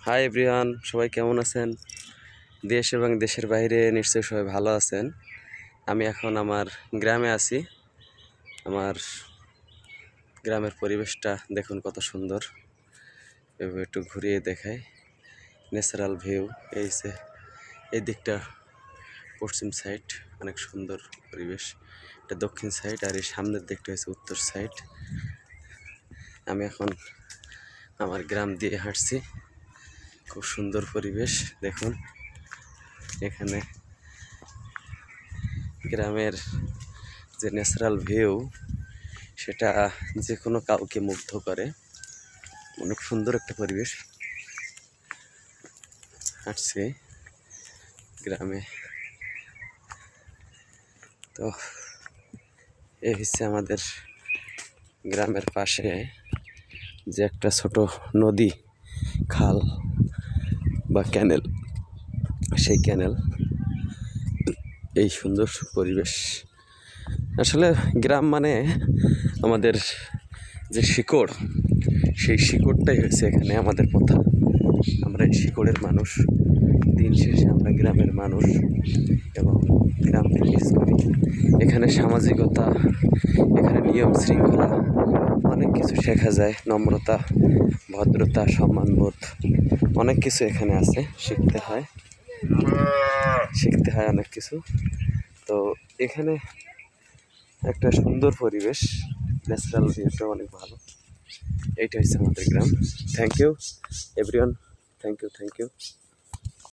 Hi everyone, সবাই কেমন আছেন? দেশ এবং দেশের বাইরে নিশ্চয়ই সবাই ভালো আছেন। আমি এখন আমার গ্রামে আছি। আমার গ্রামের পরিবেশটা দেখুন কত সুন্দর। এভাবে একটু ঘুরিয়ে দেখাই। Natural view. এই দিকটা পশ্চিম সাইড, অনেক সুন্দর পরিবেশ। এটা দক্ষিণ সাইড, আর এই সামনের দিকটা হচ্ছে উত্তর সাইড। আমি এখন আমার গ্রাম দিয়ে হাঁটছি। খুব সুন্দর পরিবেশ দেখুন। এখানে গ্রামের যে ন্যাচারাল ভিউ, সেটা যে কোনো কাউকে মুগ্ধ করে। অনেক সুন্দর একটা পরিবেশ। হাঁটছি গ্রামে। তো এই হচ্ছে আমাদের গ্রামের পাশে যে একটা ছোট নদী, খাল বা ক্যানেল, সেই ক্যানেল। এই সুন্দর পরিবেশ। আসলে গ্রাম মানে আমাদের যে শিকড়, সেই শিকড়টাই হচ্ছে এখানে আমাদের কথা। আমরা এই শিকড়ের মানুষ। দিন শেষে আমরা গ্রামের মানুষ এবং গ্রামকে মিস করি। এখানে সামাজিকতা, এখানে নিয়ম শৃঙ্খলা, অনেক কিছু শেখা যায়। নম্রতা, ভদ্রতা, সম্মানবোধ, অনেক কিছু এখানে আছে। শিখতে হয় অনেক কিছু। তো এখানে একটা সুন্দর পরিবেশ, ন্যাচারাল ভিউটা অনেক ভালো। এইটা হচ্ছে আমাদের গ্রাম। Thank you everyone, thank you.